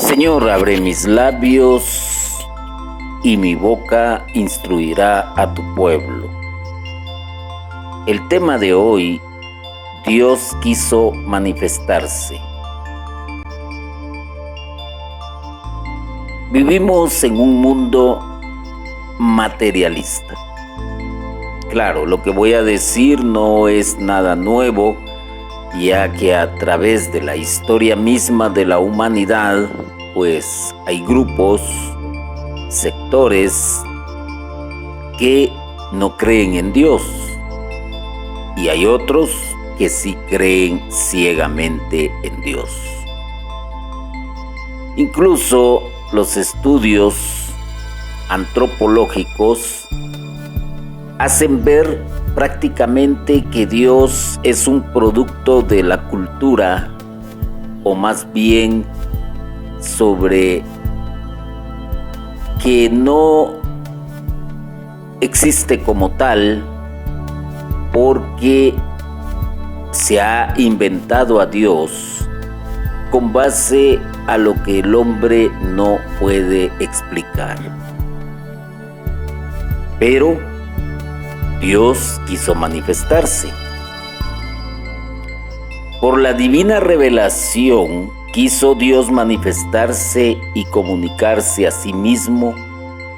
Señor, abre mis labios y mi boca instruirá a tu pueblo. El tema de hoy, Dios quiso manifestarse. Vivimos en un mundo materialista. Claro, lo que voy a decir no es nada nuevo, ya que a través de la historia misma de la humanidad, pues hay grupos, sectores que no creen en Dios y hay otros que sí creen ciegamente en Dios. Incluso los estudios antropológicos hacen ver prácticamente que Dios es un producto de la cultura, o más bien sobre que no existe como tal, porque se ha inventado a Dios con base a lo que el hombre no puede explicar. Pero Dios quiso manifestarse. Por la divina revelación, quiso Dios manifestarse y comunicarse a sí mismo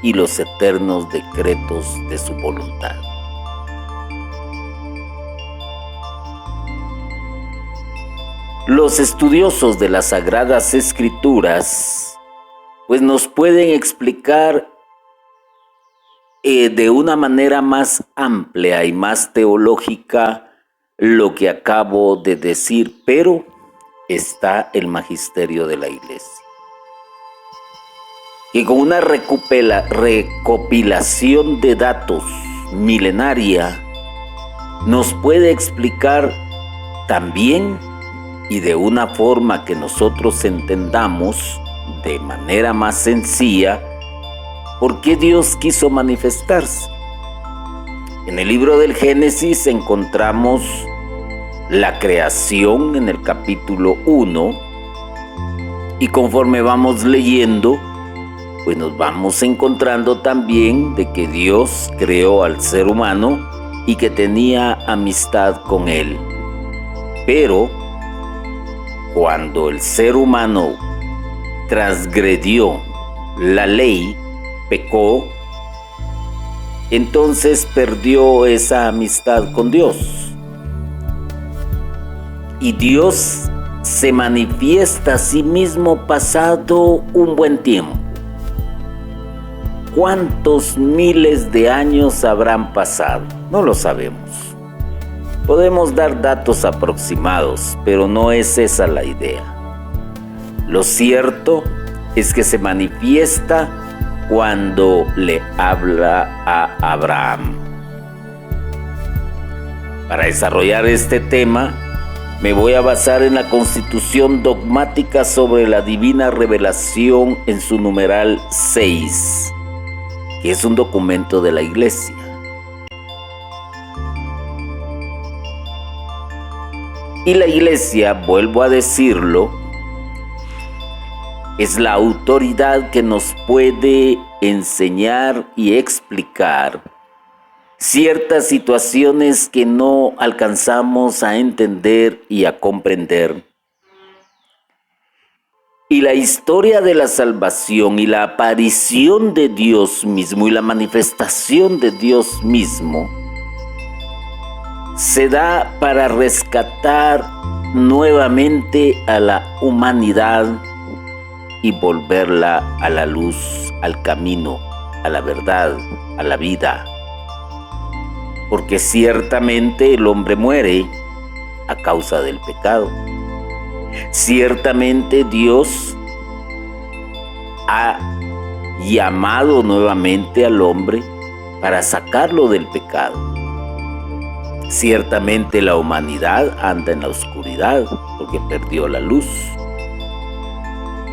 y los eternos decretos de su voluntad. Los estudiosos de las Sagradas Escrituras, pues nos pueden explicar de una manera más amplia y más teológica lo que acabo de decir, pero está el magisterio de la Iglesia, que con una recopilación de datos milenaria nos puede explicar también y de una forma que nosotros entendamos de manera más sencilla ¿por qué Dios quiso manifestarse? En el libro del Génesis encontramos la creación en el capítulo 1 y conforme vamos leyendo, pues nos vamos encontrando también de que Dios creó al ser humano y que tenía amistad con él. Pero cuando el ser humano transgredió la ley, pecó, entonces perdió esa amistad con Dios. Y Dios se manifiesta a sí mismo pasado un buen tiempo. ¿Cuántos miles de años habrán pasado? No lo sabemos. Podemos dar datos aproximados, pero no es esa la idea. Lo cierto es que se manifiesta cuando le habla a Abraham. Para desarrollar este tema, me voy a basar en la Constitución Dogmática sobre la Divina Revelación en su numeral 6, que es un documento de la Iglesia. Y la Iglesia, vuelvo a decirlo, es la autoridad que nos puede enseñar y explicar ciertas situaciones que no alcanzamos a entender y a comprender. Y la historia de la salvación y la aparición de Dios mismo y la manifestación de Dios mismo se da para rescatar nuevamente a la humanidad y volverla a la luz, al camino, a la verdad, a la vida. Porque ciertamente el hombre muere a causa del pecado. Ciertamente Dios ha llamado nuevamente al hombre para sacarlo del pecado. Ciertamente la humanidad anda en la oscuridad porque perdió la luz.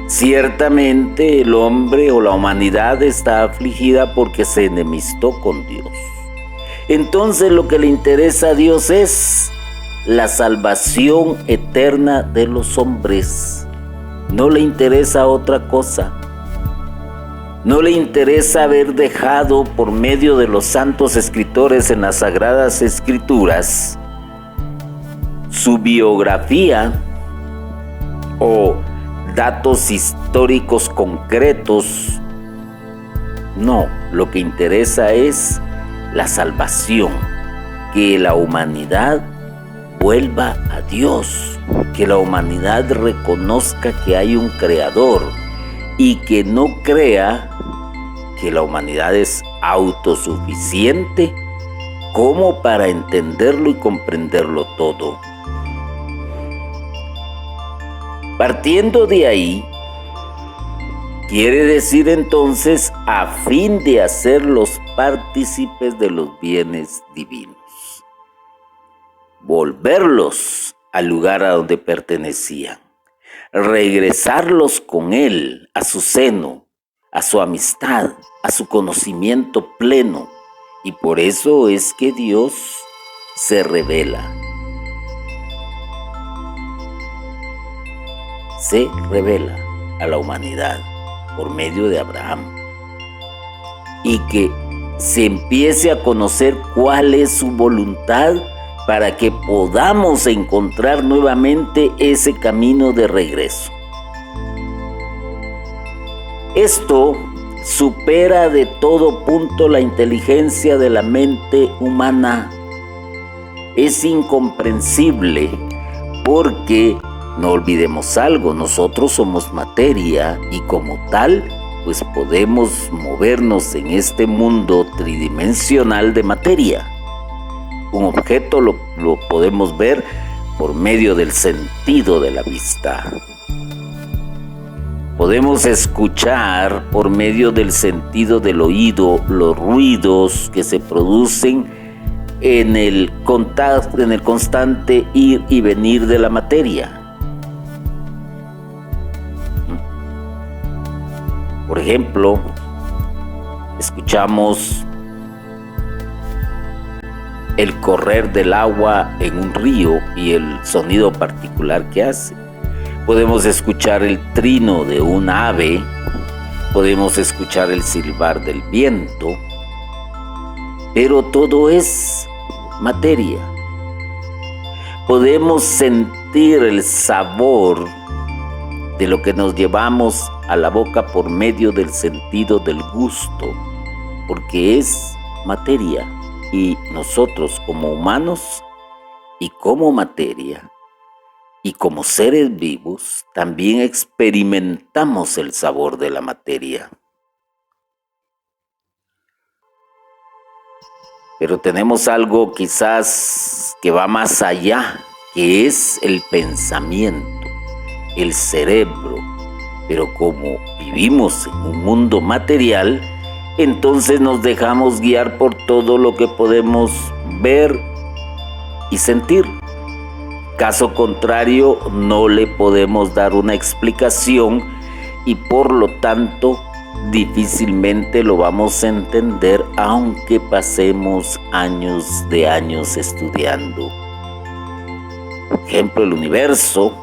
Ciertamente el hombre o la humanidad está afligida porque se enemistó con Dios. Entonces lo que le interesa a Dios es la salvación eterna de los hombres. No le interesa otra cosa. No le interesa haber dejado por medio de los santos escritores en las Sagradas Escrituras su biografía o datos históricos concretos. No, lo que interesa es la salvación, que la humanidad vuelva a Dios, que la humanidad reconozca que hay un creador y que no crea que la humanidad es autosuficiente como para entenderlo y comprenderlo todo. Partiendo de ahí, quiere decir entonces a fin de hacerlos partícipes de los bienes divinos, volverlos al lugar a donde pertenecían, regresarlos con Él a su seno, a su amistad, a su conocimiento pleno. Y por eso es que Dios se revela. Se revela a la humanidad por medio de Abraham. Y que se empiece a conocer cuál es su voluntad para que podamos encontrar nuevamente ese camino de regreso. Esto supera de todo punto la inteligencia de la mente humana. Es incomprensible porque, no olvidemos algo, nosotros somos materia y como tal, pues podemos movernos en este mundo tridimensional de materia. Un objeto lo podemos ver por medio del sentido de la vista. Podemos escuchar por medio del sentido del oído los ruidos que se producen en el constante ir y venir de la materia. Por ejemplo, escuchamos el correr del agua en un río y el sonido particular que hace. Podemos escuchar el trino de un ave, podemos escuchar el silbar del viento, pero todo es materia. Podemos sentir el sabor de lo que nos llevamos a la boca por medio del sentido del gusto, porque es materia. Y nosotros como humanos y como materia y como seres vivos también experimentamos el sabor de la materia. Pero tenemos algo quizás que va más allá, que es el pensamiento, el cerebro. Pero como vivimos en un mundo material, entonces nos dejamos guiar por todo lo que podemos ver y sentir. Caso contrario, no le podemos dar una explicación y por lo tanto difícilmente lo vamos a entender aunque pasemos años de años estudiando. Por ejemplo, el universo,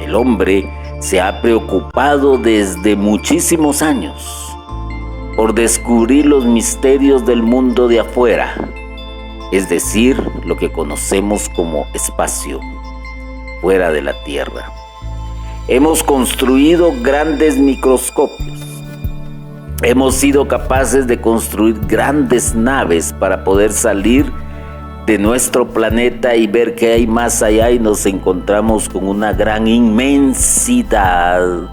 el hombre, se ha preocupado desde muchísimos años por descubrir los misterios del mundo de afuera, es decir, lo que conocemos como espacio, fuera de la Tierra. Hemos construido grandes microscopios, hemos sido capaces de construir grandes naves para poder salir de nuestro planeta y ver qué hay más allá, y nos encontramos con una gran inmensidad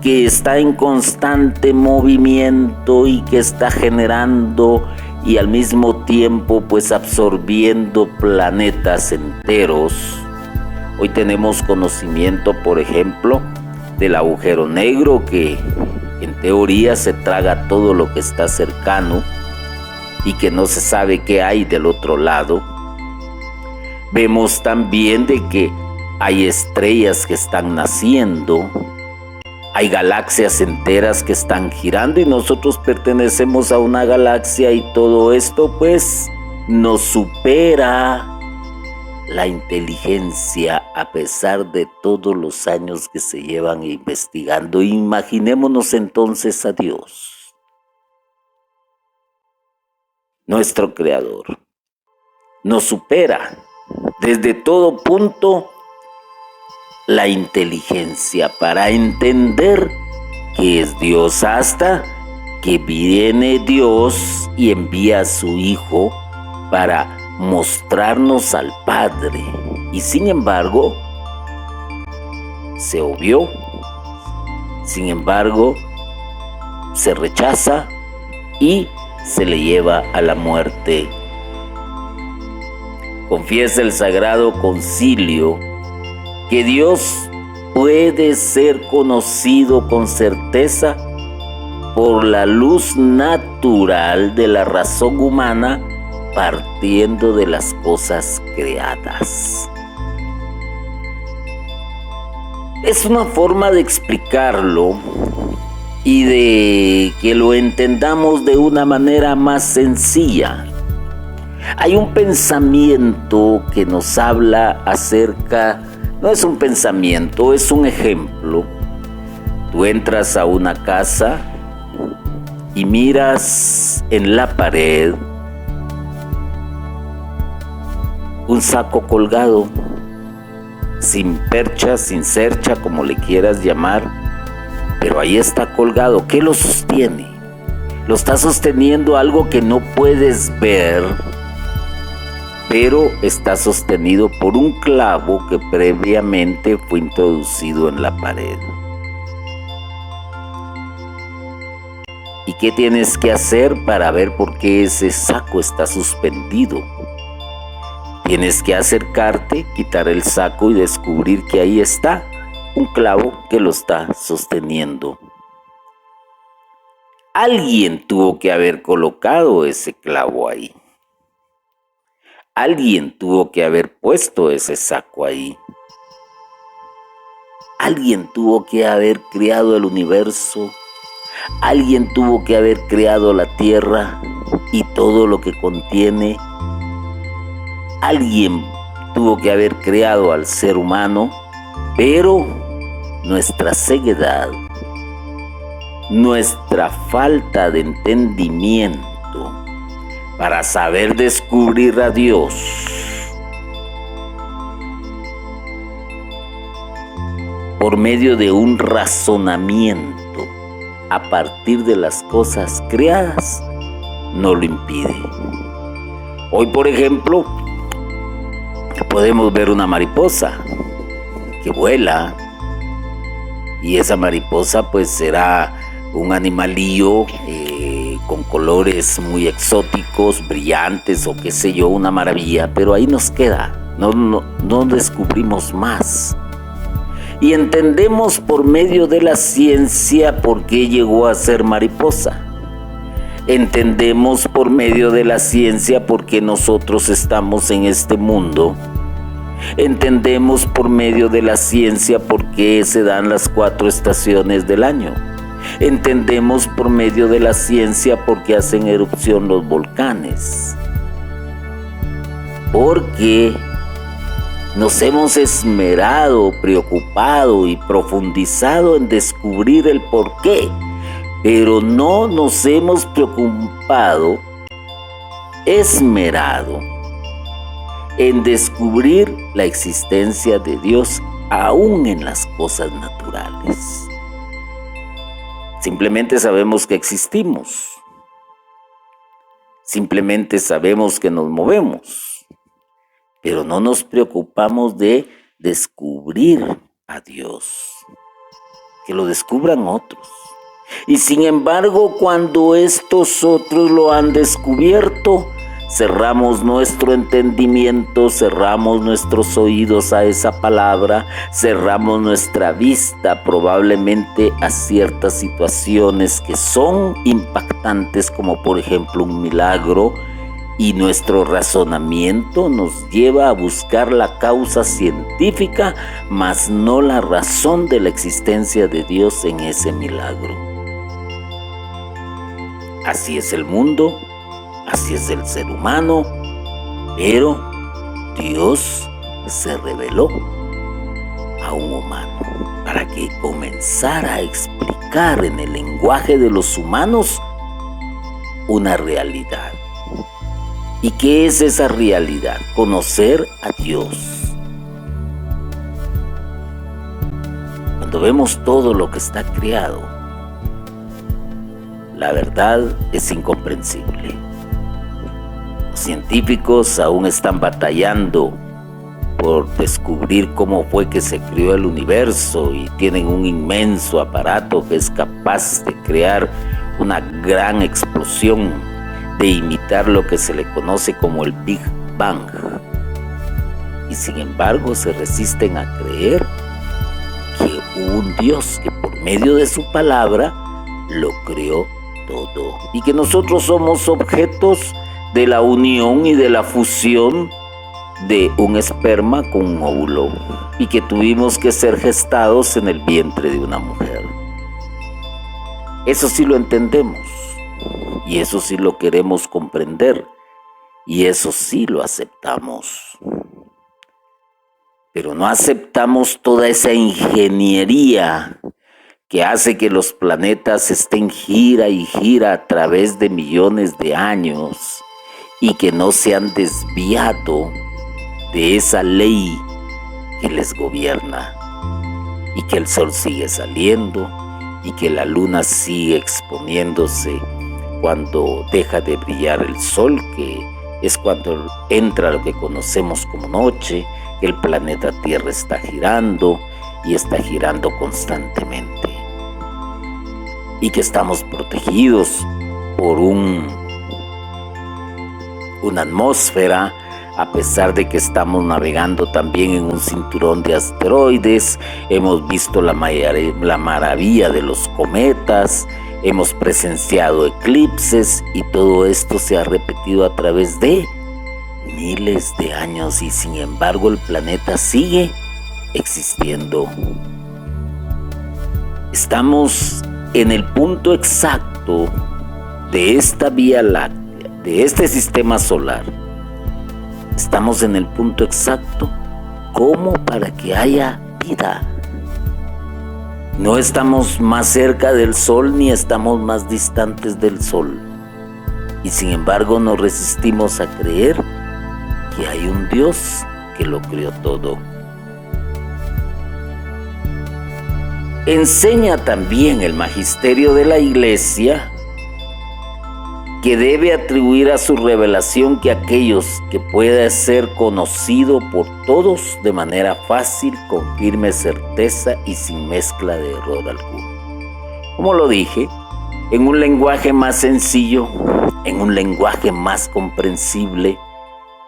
que está en constante movimiento y que está generando y al mismo tiempo pues absorbiendo planetas enteros. Hoy tenemos conocimiento, por ejemplo, del agujero negro que en teoría se traga todo lo que está cercano y que no se sabe qué hay del otro lado. Vemos también de que hay estrellas que están naciendo, hay galaxias enteras que están girando y nosotros pertenecemos a una galaxia y todo esto pues nos supera la inteligencia a pesar de todos los años que se llevan investigando. Imaginémonos entonces a Dios, nuestro Creador. Nos supera desde todo punto la inteligencia para entender que es Dios, hasta que viene Dios y envía a su Hijo para mostrarnos al Padre. Y sin embargo, se obvió, sin embargo, se rechaza y se le lleva a la muerte. Confiesa el Sagrado Concilio que Dios puede ser conocido con certeza por la luz natural de la razón humana, partiendo de las cosas creadas. Es una forma de explicarlo y de que lo entendamos de una manera más sencilla. Hay un pensamiento que nos habla acerca, no es un pensamiento, es un ejemplo. Tú entras a una casa y miras en la pared un saco colgado, sin percha, sin cercha, como le quieras llamar, pero ahí está colgado. ¿Qué lo sostiene? Lo está sosteniendo algo que no puedes ver, pero está sostenido por un clavo que previamente fue introducido en la pared. ¿Y qué tienes que hacer para ver por qué ese saco está suspendido? Tienes que acercarte, quitar el saco y descubrir que ahí está un clavo que lo está sosteniendo. Alguien tuvo que haber colocado ese clavo ahí. Alguien tuvo que haber puesto ese saco ahí. Alguien tuvo que haber creado el universo. Alguien tuvo que haber creado la tierra y todo lo que contiene. Alguien tuvo que haber creado al ser humano, pero nuestra ceguedad, nuestra falta de entendimiento para saber descubrir a Dios, por medio de un razonamiento a partir de las cosas creadas, no lo impide. Hoy, por ejemplo, podemos ver una mariposa que vuela, y esa mariposa pues será un animalillo con colores muy exóticos, brillantes o qué sé yo, una maravilla, pero ahí nos queda, no descubrimos más. Y entendemos por medio de la ciencia por qué llegó a ser mariposa. Entendemos por medio de la ciencia por qué nosotros estamos en este mundo. Entendemos por medio de la ciencia por qué se dan las 4 estaciones del año. Entendemos por medio de la ciencia por qué hacen erupción los volcanes. Porque nos hemos esmerado, preocupado y profundizado en descubrir el porqué, pero no nos hemos preocupado, esmerado en descubrir la existencia de Dios aún en las cosas naturales. Simplemente sabemos que existimos. Simplemente sabemos que nos movemos. Pero no nos preocupamos de descubrir a Dios. Que lo descubran otros. Y sin embargo, cuando estos otros lo han descubierto, cerramos nuestro entendimiento, cerramos nuestros oídos a esa palabra, cerramos nuestra vista probablemente a ciertas situaciones que son impactantes, como por ejemplo un milagro, y nuestro razonamiento nos lleva a buscar la causa científica, mas no la razón de la existencia de Dios en ese milagro. Así es el mundo. Así es el ser humano, pero Dios se reveló a un humano para que comenzara a explicar en el lenguaje de los humanos una realidad. ¿Y qué es esa realidad? Conocer a Dios. Cuando vemos todo lo que está creado, la verdad es incomprensible. Los científicos aún están batallando por descubrir cómo fue que se creó el universo y tienen un inmenso aparato que es capaz de crear una gran explosión, de imitar lo que se le conoce como el Big Bang. Y sin embargo se resisten a creer que hubo un Dios que por medio de su palabra lo creó todo y que nosotros somos objetos de la unión y de la fusión de un esperma con un óvulo y que tuvimos que ser gestados en el vientre de una mujer. Eso sí lo entendemos y eso sí lo queremos comprender y eso sí lo aceptamos. Pero no aceptamos toda esa ingeniería que hace que los planetas estén gira y gira a través de millones de años y que no se han desviado de esa ley que les gobierna, y que el sol sigue saliendo y que la luna sigue exponiéndose cuando deja de brillar el sol, que es cuando entra lo que conocemos como noche, que el planeta Tierra está girando y está girando constantemente, y que estamos protegidos por una atmósfera, a pesar de que estamos navegando también en un cinturón de asteroides. Hemos visto la maravilla de los cometas, hemos presenciado eclipses y todo esto se ha repetido a través de miles de años y sin embargo el planeta sigue existiendo. Estamos en el punto exacto de esta Vía Láctea, de este sistema solar. Estamos en el punto exacto como para que haya vida. No estamos más cerca del sol ni estamos más distantes del sol. Y sin embargo nos resistimos a creer que hay un Dios que lo creó todo. Enseña también el magisterio de la Iglesia que debe atribuir a su revelación que aquellos que pueda ser conocido por todos de manera fácil, con firme certeza y sin mezcla de error alguno. Como lo dije, en un lenguaje más sencillo, en un lenguaje más comprensible,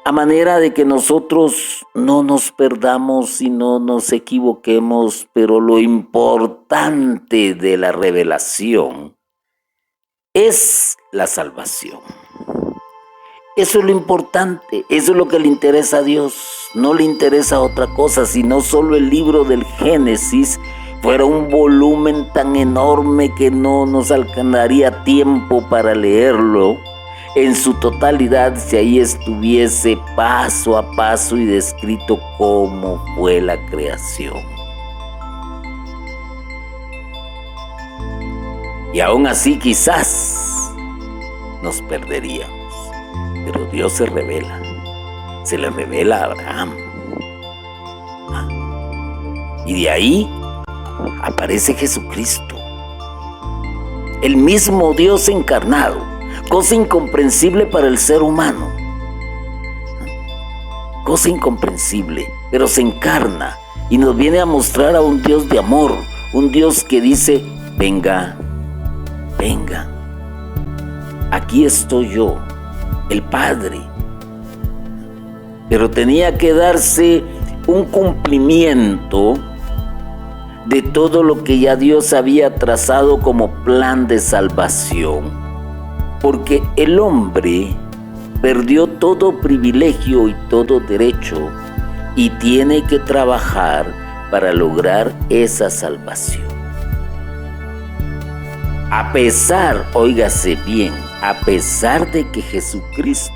a manera de que nosotros no nos perdamos y no nos equivoquemos, pero lo importante de la revelación es la salvación. Eso es lo importante, eso es lo que le interesa a Dios, no le interesa otra cosa, sino solo el libro del Génesis fuera un volumen tan enorme que no nos alcanzaría tiempo para leerlo en su totalidad si ahí estuviese paso a paso y descrito cómo fue la creación. Y aún así quizás nos perderíamos. Pero Dios se revela. Se le revela a Abraham. Y de ahí aparece Jesucristo. El mismo Dios encarnado. Cosa incomprensible para el ser humano. Cosa incomprensible. Pero se encarna y nos viene a mostrar a un Dios de amor. Un Dios que dice, venga. Venga, aquí estoy yo, el Padre. Pero tenía que darse un cumplimiento de todo lo que ya Dios había trazado como plan de salvación, porque el hombre perdió todo privilegio y todo derecho y tiene que trabajar para lograr esa salvación. A pesar, óigase bien, a pesar de que Jesucristo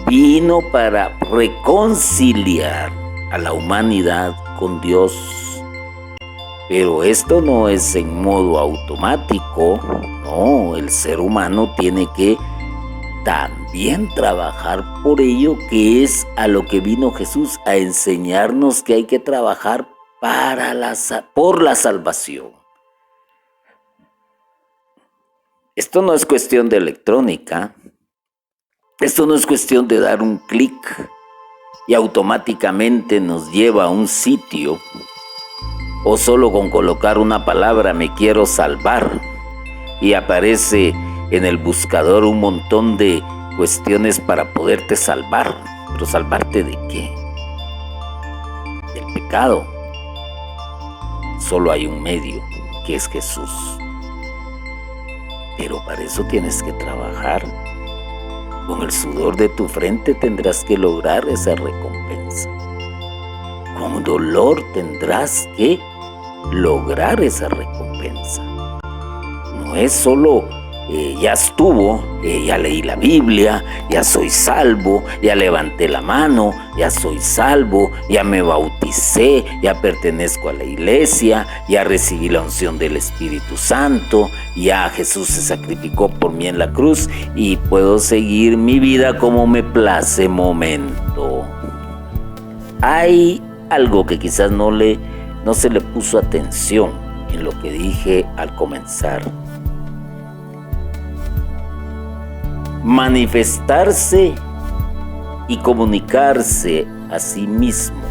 vino para reconciliar a la humanidad con Dios. Pero esto no es en modo automático, no, el ser humano tiene que también trabajar por ello, que es a lo que vino Jesús, a enseñarnos que hay que trabajar por la salvación. Esto no es cuestión de electrónica, esto no es cuestión de dar un clic y automáticamente nos lleva a un sitio, o solo con colocar una palabra, me quiero salvar, y aparece en el buscador un montón de cuestiones para poderte salvar. ¿Pero salvarte de qué? Del pecado. Solo hay un medio, que es Jesús. Pero para eso tienes que trabajar. Con el sudor de tu frente tendrás que lograr esa recompensa. Con dolor tendrás que lograr esa recompensa. No es solo ya estuvo, ya leí la Biblia, ya soy salvo, ya levanté la mano, ya soy salvo, ya me bauticé, ya pertenezco a la iglesia, ya recibí la unción del Espíritu Santo, ya Jesús se sacrificó por mí en la cruz y puedo seguir mi vida como me place momento. Hay algo que quizás no se le puso atención en lo que dije al comenzar. Manifestarse y comunicarse a sí mismo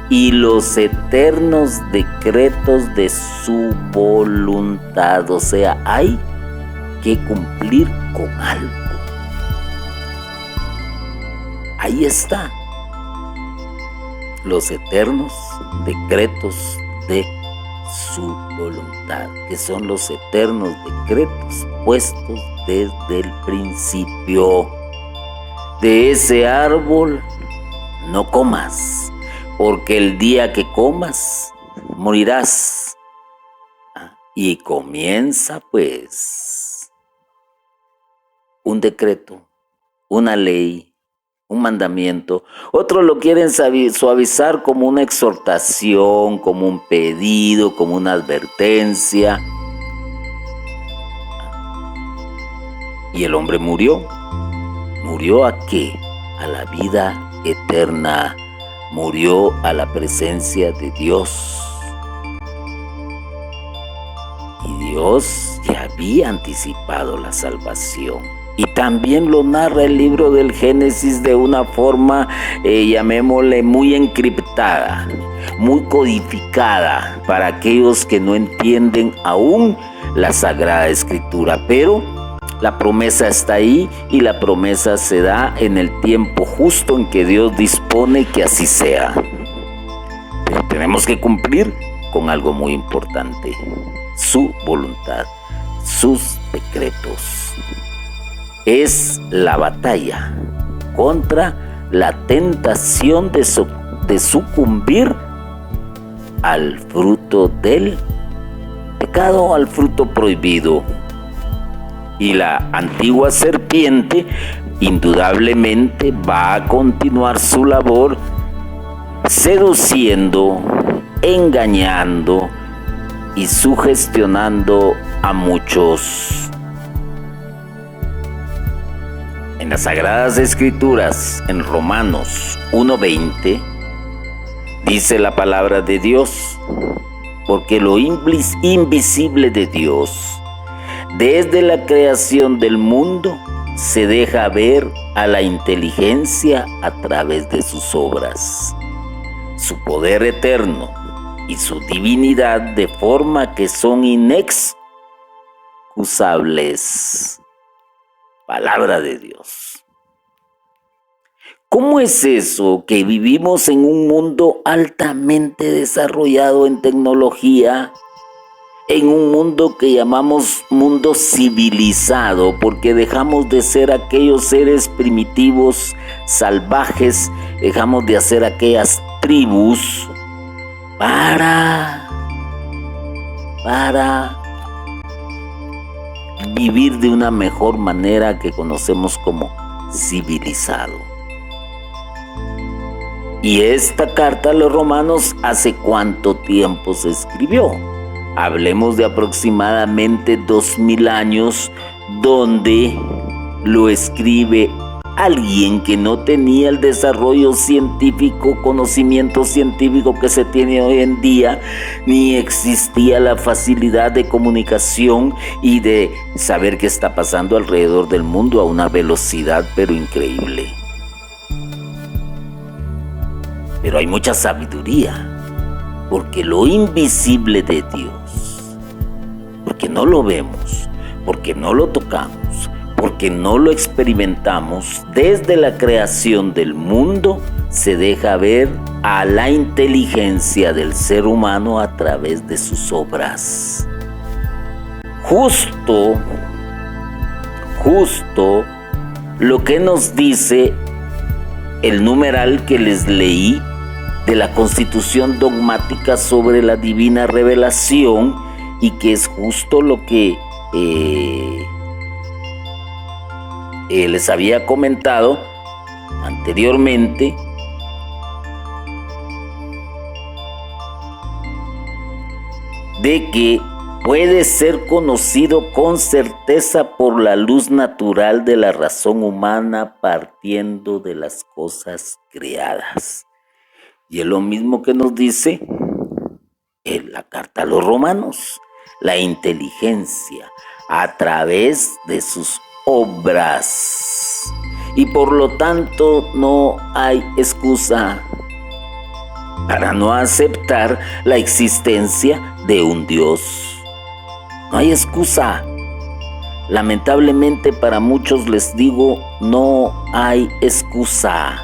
y los eternos decretos de su voluntad. O sea, hay que cumplir con algo. Ahí está. Los eternos decretos de su voluntad, que son los eternos decretos puestos desde el principio. De ese árbol no comas, porque el día que comas morirás. Y comienza pues un decreto, una ley, un mandamiento. Otros lo quieren suavizar como una exhortación, como un pedido, como una advertencia. Y el hombre murió. ¿Murió a qué? A la vida eterna. Murió a la presencia de Dios. Y Dios ya había anticipado la salvación. Y también lo narra el libro del Génesis de una forma, llamémosle, muy encriptada, muy codificada para aquellos que no entienden aún la Sagrada Escritura. Pero la promesa está ahí y la promesa se da en el tiempo justo en que Dios dispone que así sea. Pero tenemos que cumplir con algo muy importante: su voluntad, sus decretos. Es la batalla contra la tentación de sucumbir al fruto del pecado, al fruto prohibido. Y la antigua serpiente indudablemente va a continuar su labor seduciendo, engañando y sugestionando a muchos. En las Sagradas Escrituras, en Romanos 1:20, dice la palabra de Dios: porque lo invisible de Dios, desde la creación del mundo, se deja ver a la inteligencia a través de sus obras, su poder eterno y su divinidad, de forma que son inexcusables. Palabra de Dios. ¿Cómo es eso que vivimos en un mundo altamente desarrollado en tecnología? En un mundo que llamamos mundo civilizado, porque dejamos de ser aquellos seres primitivos, salvajes, dejamos de hacer aquellas tribus para vivir de una mejor manera que conocemos como civilizado. Y esta carta a los romanos, ¿hace cuánto tiempo se escribió? Hablemos de aproximadamente 2000 años, donde lo escribe alguien que no tenía el desarrollo científico, conocimiento científico que se tiene hoy en día, ni existía la facilidad de comunicación y de saber qué está pasando alrededor del mundo a una velocidad pero increíble. Pero hay mucha sabiduría, porque lo invisible de Dios, porque no lo vemos, porque no lo tocamos, porque no lo experimentamos, desde la creación del mundo se deja ver a la inteligencia del ser humano a través de sus obras. Justo lo que nos dice el numeral que les leí de la Constitución dogmática sobre la divina revelación, y que es justo lo que les había comentado anteriormente, de que puede ser conocido con certeza por la luz natural de la razón humana, partiendo de las cosas creadas. Y es lo mismo que nos dice en la carta a los romanos, la inteligencia a través de sus obras. Y por lo tanto no hay excusa para no aceptar la existencia de un Dios. No hay excusa. Lamentablemente para muchos les digo, no hay excusa,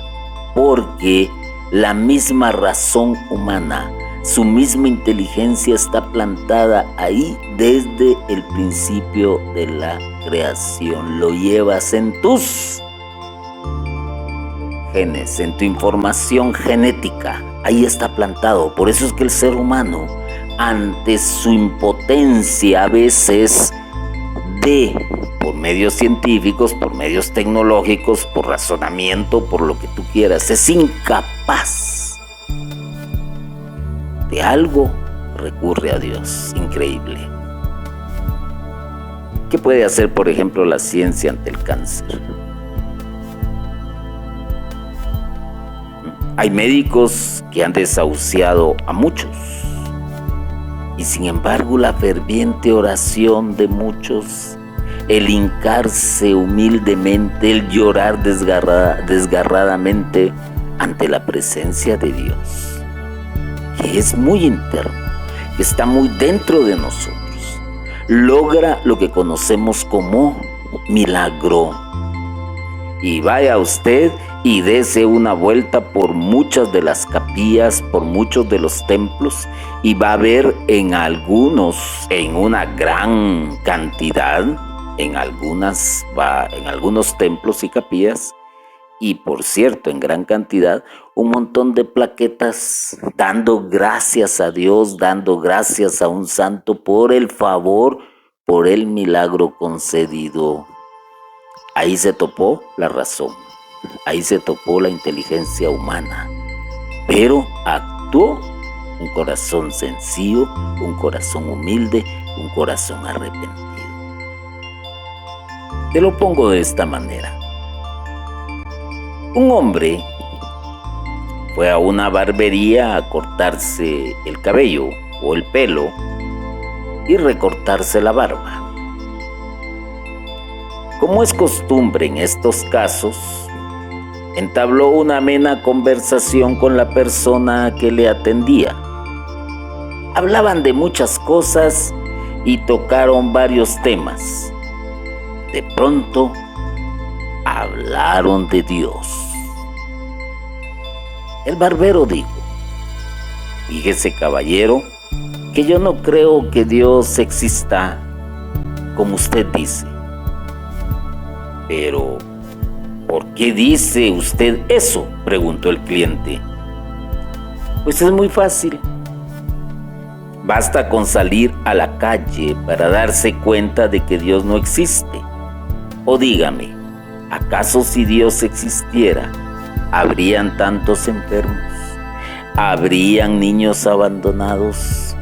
porque la misma razón humana, su misma inteligencia está plantada ahí desde el principio de la creación. Lo llevas en tus genes, en tu información genética. Ahí está plantado. Por eso es que el ser humano, ante su impotencia a veces por medios científicos, por medios tecnológicos, por razonamiento, por lo que tú quieras, es incapaz de algo, recurre a Dios. Increíble. ¿Qué puede hacer, por ejemplo, la ciencia ante el cáncer? Hay médicos que han desahuciado a muchos, y sin embargo la ferviente oración de muchos, el hincarse humildemente, el llorar desgarradamente ante la presencia de Dios, que es muy interno, que está muy dentro de nosotros, logra lo que conocemos como milagro. Y vaya usted y dése una vuelta por muchas de las capillas, por muchos de los templos, y va a ver en una gran cantidad, en algunos templos y capillas, y por cierto, en gran cantidad, un montón de plaquetas dando gracias a Dios, dando gracias a un santo por el favor, por el milagro concedido. Ahí se topó la razón, ahí se topó la inteligencia humana, pero actuó un corazón sencillo, un corazón humilde, un corazón arrepentido. Te lo pongo de esta manera. Un hombre fue a una barbería a cortarse el cabello o el pelo y recortarse la barba. Como es costumbre en estos casos, entabló una amena conversación con la persona que le atendía. Hablaban de muchas cosas y tocaron varios temas. De pronto, hablaron de Dios. El barbero dijo: fíjese, caballero, que yo no creo que Dios exista como usted dice. Pero, ¿por qué dice usted eso?, preguntó el cliente. Pues es muy fácil. Basta con salir a la calle para darse cuenta de que Dios no existe. O dígame, ¿acaso si Dios existiera, ¿Habrían tantos enfermos? ¿Habrían niños abandonados?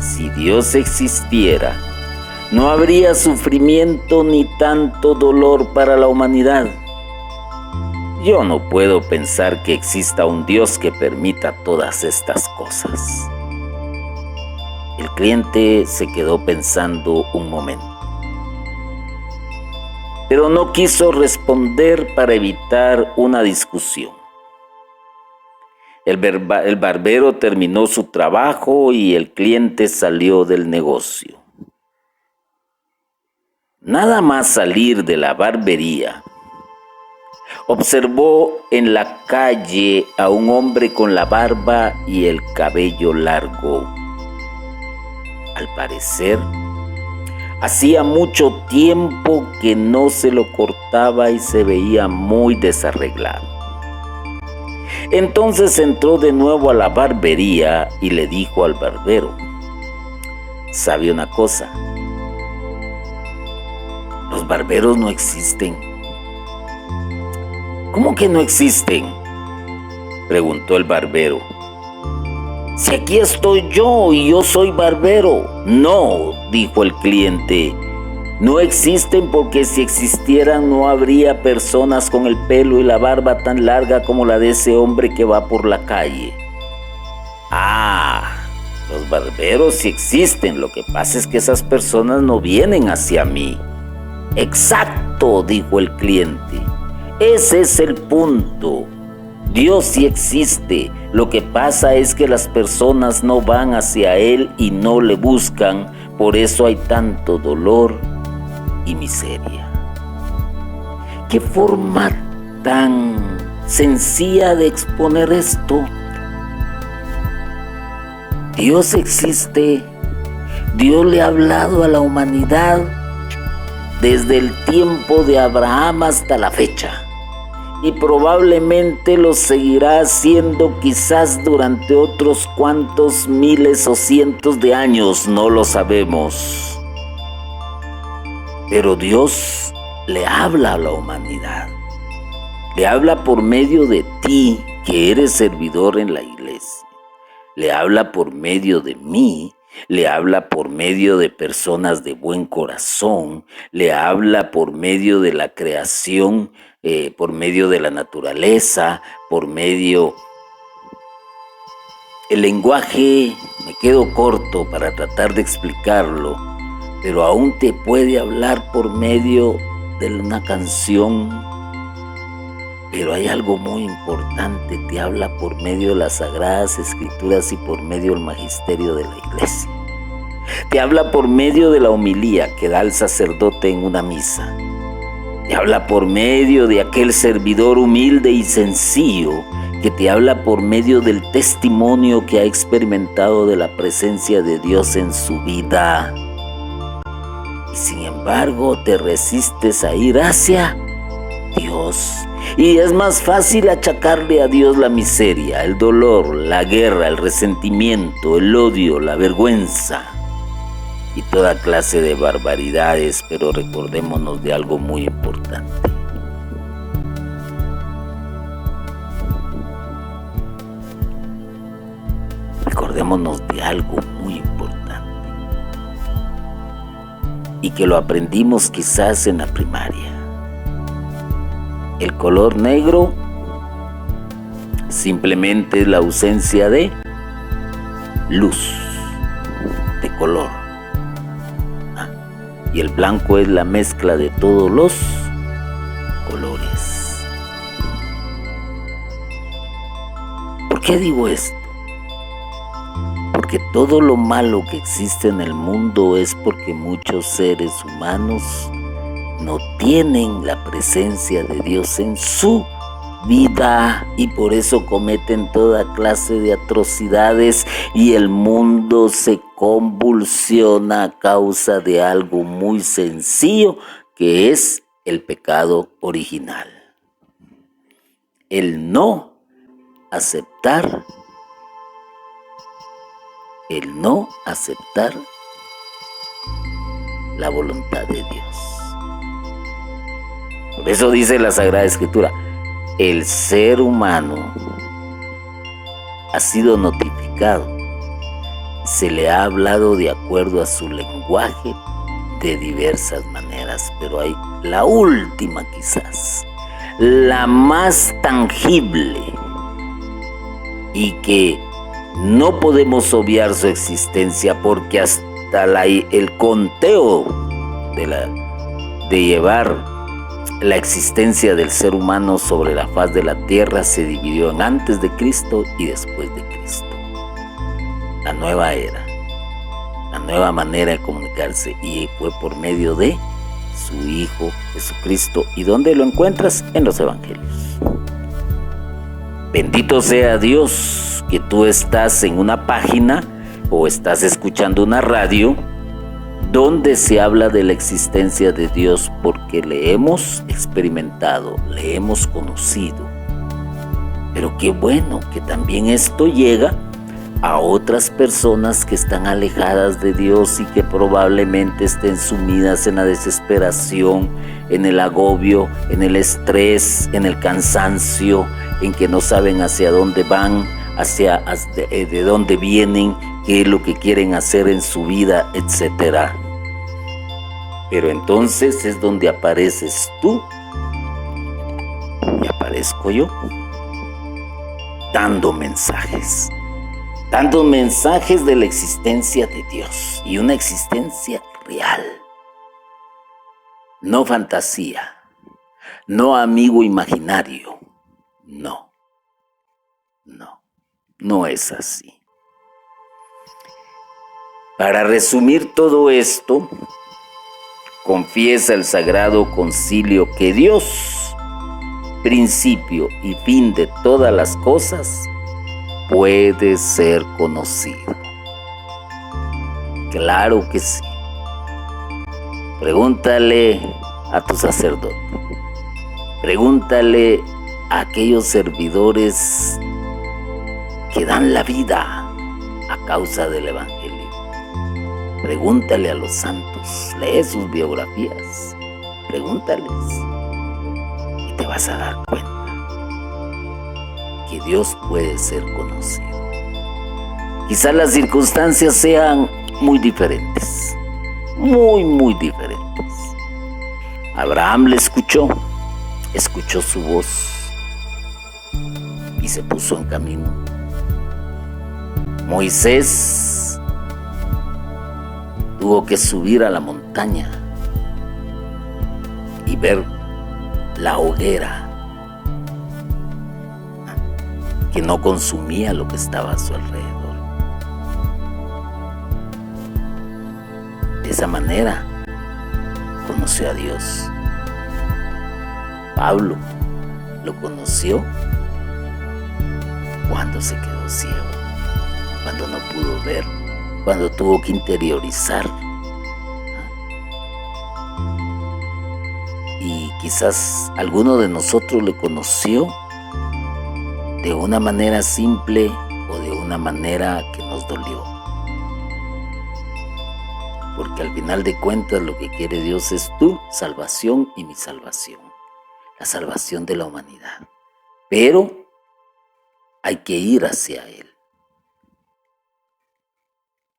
Si Dios existiera, no habría sufrimiento ni tanto dolor para la humanidad. Yo no puedo pensar que exista un Dios que permita todas estas cosas. El cliente se quedó pensando un momento, pero no quiso responder para evitar una discusión. El barbero terminó su trabajo y el cliente salió del negocio. Nada más salir de la barbería, observó en la calle a un hombre con la barba y el cabello largo. Al parecer, hacía mucho tiempo que no se lo cortaba y se veía muy desarreglado. Entonces entró de nuevo a la barbería y le dijo al barbero: ¿sabe una cosa? Los barberos no existen. ¿Cómo que no existen?, preguntó el barbero. Si aquí estoy yo y yo soy barbero. No, dijo el cliente, no existen porque si existieran no habría personas con el pelo y la barba tan larga como la de ese hombre que va por la calle. Ah, los barberos sí existen, lo que pasa es que esas personas no vienen hacia mí. Exacto, dijo el cliente, ese es el punto. Dios sí existe, lo que pasa es que las personas no van hacia Él y no le buscan, por eso hay tanto dolor y miseria. ¿Qué forma tan sencilla de exponer esto? Dios existe, Dios le ha hablado a la humanidad desde el tiempo de Abraham hasta la fecha. Y probablemente lo seguirá haciendo quizás durante otros cuantos miles o cientos de años, no lo sabemos. Pero Dios le habla a la humanidad. Le habla por medio de ti, que eres servidor en la iglesia. Le habla por medio de mí. Le habla por medio de personas de buen corazón. Le habla por medio de la creación, por medio de la naturaleza, por medio... El lenguaje, me quedo corto para tratar de explicarlo, pero aún te puede hablar por medio de una canción. Pero hay algo muy importante, te habla por medio de las Sagradas Escrituras y por medio del magisterio de la iglesia. Te habla por medio de la homilía que da el sacerdote en una misa. Te habla por medio de aquel servidor humilde y sencillo que te habla por medio del testimonio que ha experimentado de la presencia de Dios en su vida. Y sin embargo te resistes a ir hacia Dios. Y es más fácil achacarle a Dios la miseria, el dolor, la guerra, el resentimiento, el odio, la vergüenza y toda clase de barbaridades, pero recordémonos de algo muy importante. Recordémonos de algo muy importante y que lo aprendimos quizás en la primaria. El color negro simplemente es la ausencia de luz, de color. Y el blanco es la mezcla de todos los colores. ¿Por qué digo esto? Porque todo lo malo que existe en el mundo es porque muchos seres humanos no tienen la presencia de Dios en su vida y por eso cometen toda clase de atrocidades y el mundo se convulsiona a causa de algo muy sencillo que es el pecado original. El no aceptar la voluntad de Dios. Por eso dice la Sagrada Escritura, el ser humano ha sido notificado. Se le ha hablado de acuerdo a su lenguaje de diversas maneras, pero hay la última, quizás, la más tangible y que no podemos obviar su existencia, porque hasta el conteo de llevar la existencia del ser humano sobre la faz de la tierra se dividió en antes de Cristo y después de Cristo. La nueva era, la nueva manera de comunicarse, y fue por medio de su Hijo Jesucristo. ¿Y dónde lo encuentras? En los Evangelios. Bendito sea Dios que tú estás en una página o estás escuchando una radio donde se habla de la existencia de Dios, porque le hemos experimentado, le hemos conocido. Pero qué bueno que también esto llega a otras personas que están alejadas de Dios y que probablemente estén sumidas en la desesperación, en el agobio, en el estrés, en el cansancio, en que no saben hacia dónde van, de dónde vienen, qué es lo que quieren hacer en su vida, etc. Pero entonces es donde apareces tú y aparezco yo, dando mensajes de la existencia de Dios, y una existencia real, no fantasía, no amigo imaginario, no es así. Para resumir todo esto, confiesa el Sagrado Concilio que Dios, principio y fin de todas las cosas, puede ser conocido. Claro que sí. Pregúntale a tu sacerdote. Pregúntale a aquellos servidores que dan la vida a causa del Evangelio. Pregúntale a los santos, lee sus biografías, pregúntales y te vas a dar cuenta que Dios puede ser conocido. Quizás las circunstancias sean muy diferentes, muy diferentes. Abraham le escuchó su voz y se puso en camino. Moisés tuvo que subir a la montaña y ver la hoguera que no consumía lo que estaba a su alrededor. De esa manera conoció a Dios. Pablo lo conoció cuando se quedó ciego, cuando no pudo ver, cuando tuvo que interiorizar. Y quizás alguno de nosotros le conoció de una manera simple o de una manera que nos dolió. Porque al final de cuentas lo que quiere Dios es tu salvación y mi salvación, la salvación de la humanidad. Pero hay que ir hacia Él.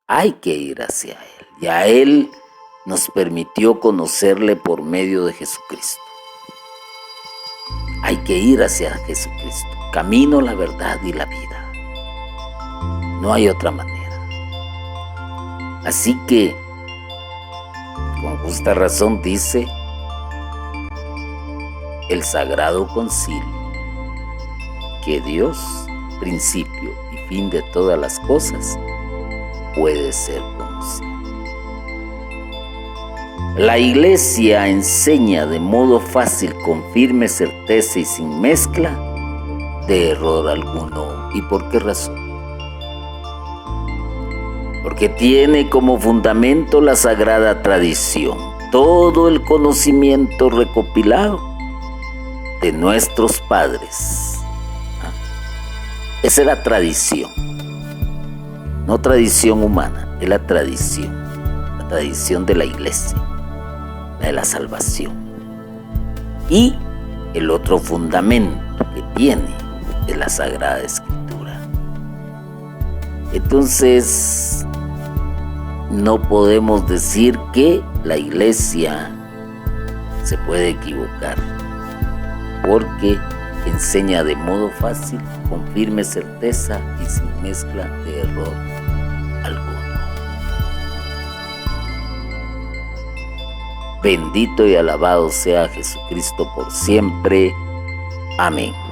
Hay que ir hacia Él. Y a Él nos permitió conocerle por medio de Jesucristo. Hay que ir hacia Jesucristo. Camino, la verdad y la vida. No hay otra manera. Así que, con justa razón dice el Sagrado Concilio que Dios, principio y fin de todas las cosas, puede ser conocido. La Iglesia enseña de modo fácil, con firme certeza y sin mezcla de error alguno. ¿Y por qué razón? Porque tiene como fundamento la sagrada tradición, todo el conocimiento recopilado de nuestros padres. Esa es la tradición, no tradición humana, es la tradición de la Iglesia, la de la salvación. Y el otro fundamento viene de la Sagrada Escritura. Entonces, no podemos decir que la Iglesia se puede equivocar, porque enseña de modo fácil, con firme certeza y sin mezcla de error alguno. Bendito y alabado sea Jesucristo por siempre. Amén.